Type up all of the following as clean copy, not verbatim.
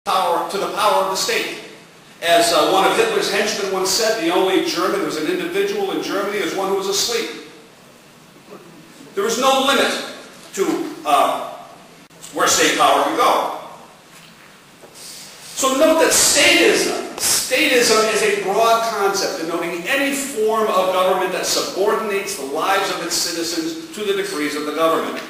to the power of the state. As one of Hitler's henchmen once said, the only German who was an individual in Germany is one who was asleep. There is no limit to where state power can go. So note that statism is a broad concept denoting any form of government that subordinates the lives of its citizens to the decrees of the government.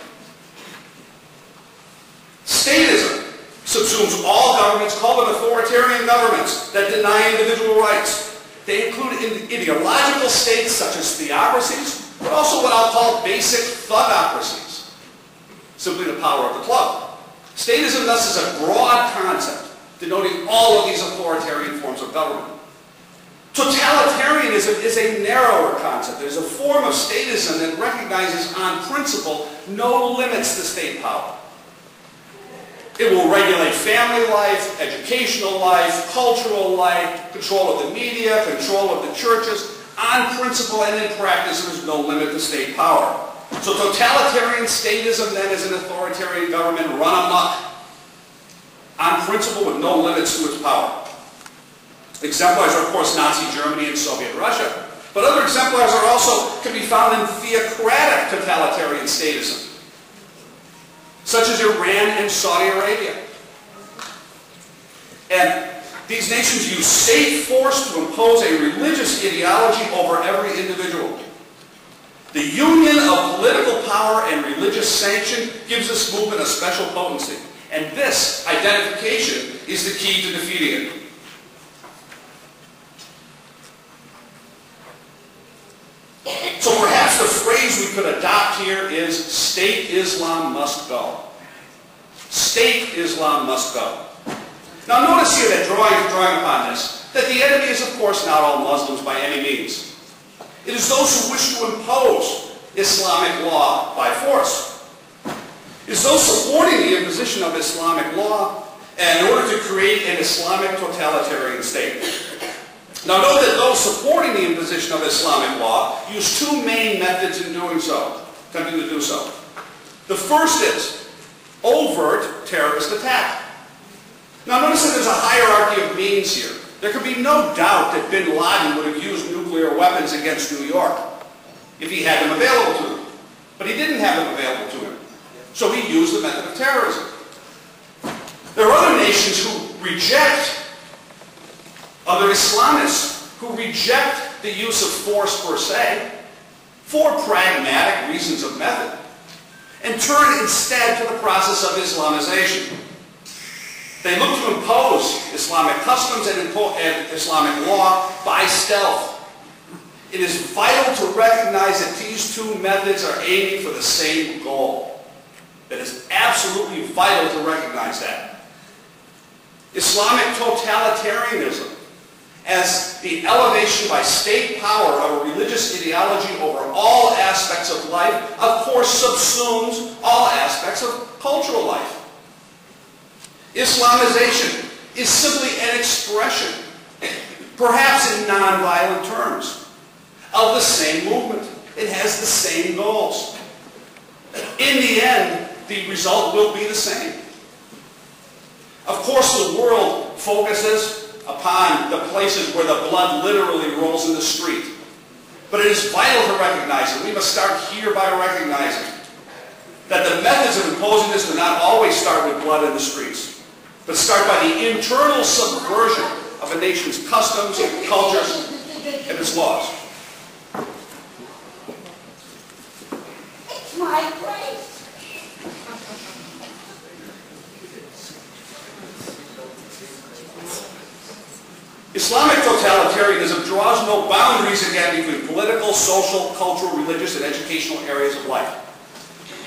Statism subsumes all governments, call them authoritarian governments, that deny individual rights. They include ideological states such as theocracies, but also what I'll call basic thugocracies, simply the power of the club. Statism thus is a broad concept denoting all of these authoritarian forms of government. Totalitarianism is a narrower concept. There's a form of statism that recognizes on principle no limits to state power. It will regulate family life, educational life, cultural life, control of the media, control of the churches. On principle and in practice, there's no limit to state power. So totalitarian statism then is an authoritarian government run amok on principle with no limits to its power. Exemplars are, of course, Nazi Germany and Soviet Russia. But other exemplars are also can be found in theocratic totalitarian statism, such as Iran and Saudi Arabia. And these nations use state force to impose a religious ideology over every individual. The union of political power and religious sanction gives this movement a special potency. And this identification is the key to defeating it. So perhaps the phrase we could adopt here is, State Islam must go. State Islam must go. Now notice here that drawing upon this, that the enemy is of course not all Muslims by any means. It is those who wish to impose Islamic law by force. It is those supporting the imposition of Islamic law in order to create an Islamic totalitarian state. Now note that those supporting the imposition of Islamic law use two main methods in doing so, attempting to do so. The first is overt terrorist attack. Now notice that there's a hierarchy of means here. There can be no doubt that bin Laden would have used nuclear weapons against New York if he had them available to him. But he didn't have them available to him. So he used the method of terrorism. There are other nations who reject, other Islamists who reject the use of force per se for pragmatic reasons of method and turn instead to the process of Islamization. They look to impose Islamic customs and Islamic law by stealth. It is vital to recognize that these two methods are aiming for the same goal. It is absolutely vital to recognize that. Islamic totalitarianism, as the elevation by state power of a religious ideology over all aspects of life, of course subsumes all aspects of cultural life. Islamization is simply an expression, perhaps in nonviolent terms, of the same movement. It has the same goals. In the end, the result will be the same. Of course, the world focuses upon the places where the blood literally rolls in the street. But it is vital to recognize it. We must start here by recognizing that the methods of imposing this do not always start with blood in the streets, but start by the internal subversion of a nation's customs, cultures, and its laws. It's my place. Islamic totalitarianism draws no boundaries again between political, social, cultural, religious, and educational areas of life.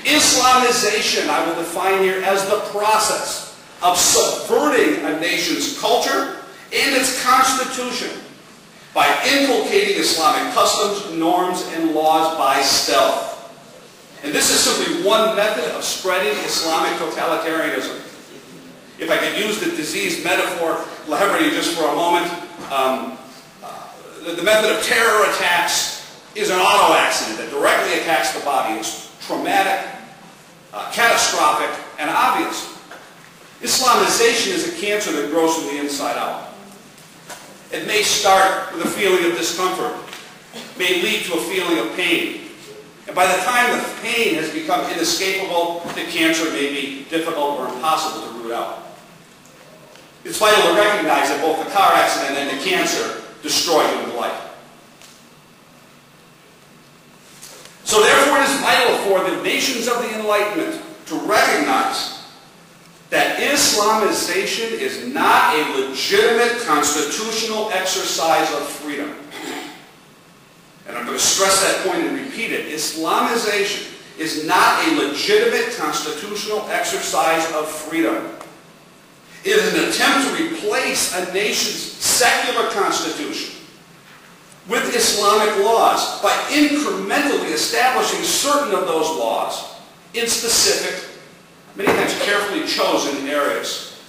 Islamization, I will define here as the process of subverting a nation's culture and its constitution by inculcating Islamic customs, norms, and laws by stealth. And this is simply one method of spreading Islamic totalitarianism. If I could use the disease metaphor, levity, just for a moment, the method of terror attacks is an auto accident that directly attacks the body. It's traumatic, catastrophic, and obvious. Islamization is a cancer that grows from the inside out. It may start with a feeling of discomfort, may lead to a feeling of pain. And by the time the pain has become inescapable, the cancer may be difficult or impossible to root out. It's vital to recognize that both the car accident and the cancer destroy human life. So therefore it is vital for the nations of the Enlightenment to recognize that Islamization is not a legitimate constitutional exercise of freedom. And I'm going to stress that point and repeat it. Islamization is not a legitimate constitutional exercise of freedom. It is an attempt to replace a nation's secular constitution with Islamic laws by incrementally establishing certain of those laws in specific, many times carefully chosen areas.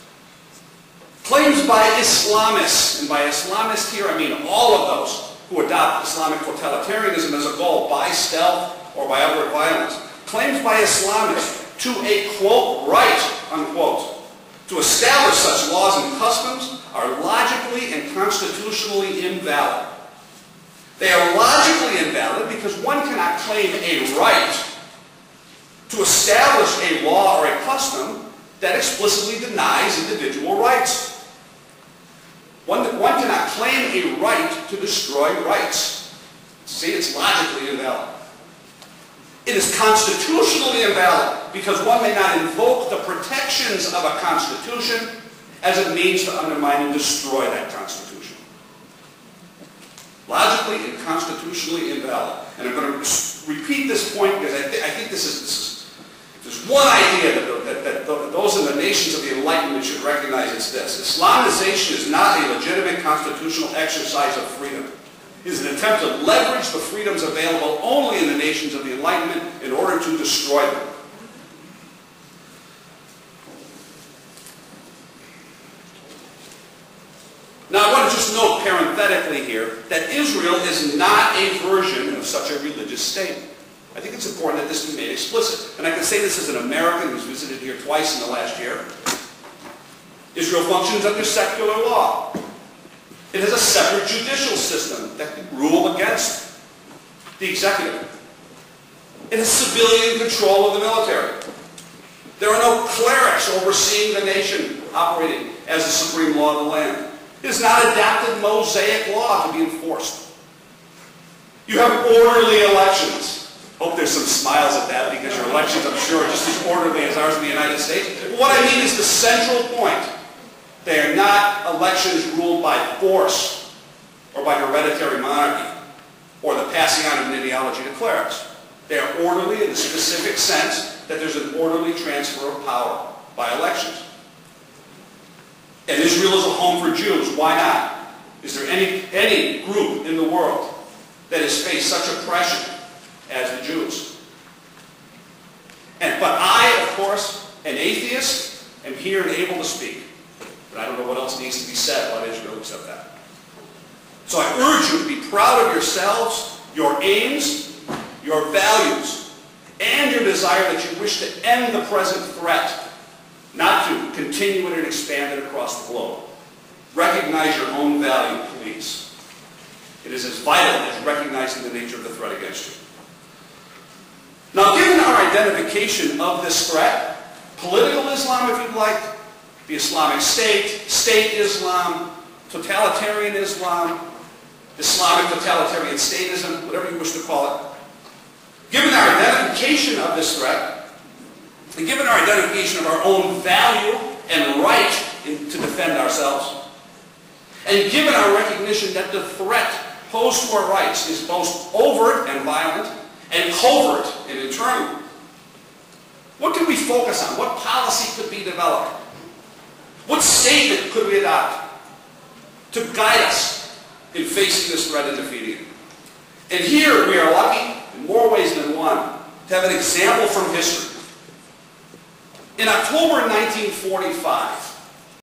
Claims by Islamists, and by Islamists here I mean all of those who adopt Islamic totalitarianism as a goal by stealth or by outright violence. Claims by Islamists to a, quote, right, unquote, to establish such laws and customs are logically and constitutionally invalid. They are logically invalid because one cannot claim a right to establish a law or a custom that explicitly denies individual rights. One cannot claim a right to destroy rights. See, it's logically invalid. It is constitutionally invalid because one may not invoke the protections of a constitution as a means to undermine and destroy that constitution. Logically and constitutionally invalid. And I'm going to repeat this point because I think this is there's one idea that those in the nations of the Enlightenment should recognize. It's this. Islamization is not a legitimate constitutional exercise of freedom. It is an attempt to leverage the freedoms available only in the nations of the Enlightenment in order to destroy them. Now I want to just note parenthetically here that Israel is not a version of such a religious state. I think it's important that this be made explicit. And I can say this as an American who's visited here twice in the last year. Israel functions under secular law. It has a separate judicial system that can rule against the executive. It has civilian control of the military. There are no clerics overseeing the nation operating as the supreme law of the land. It has not adapted Mosaic law to be enforced. You have orderly elections. Hope there's some smiles at that because your elections, I'm sure, are just as orderly as ours in the United States. But what I mean is the central point. They are not elections ruled by force or by hereditary monarchy or the passing on of an ideology to clerics. They are orderly in the specific sense that there's an orderly transfer of power by elections. And Israel is a home for Jews. Why not? Is there any group in the world that has faced such oppression as the Jews? But I, of course, an atheist, am here and able to speak. But I don't know what else needs to be said about Israel except that. So I urge you to be proud of yourselves, your aims, your values, and your desire that you wish to end the present threat, not to continue it and expand it across the globe. Recognize your own value, please. It is as vital as recognizing the nature of the threat against you. Now, given our identification of this threat, political Islam, if you'd like, the Islamic State, State Islam, totalitarian Islam, Islamic totalitarian statism, whatever you wish to call it. Given our identification of this threat, and given our identification of our own value and right to defend ourselves, and given our recognition that the threat posed to our rights is both overt and violent, and covert and internal, what can we focus on? What policy could be developed? What statement could we adopt to guide us in facing this threat and defeating it? And here we are lucky, in more ways than one, to have an example from history. In October 1945,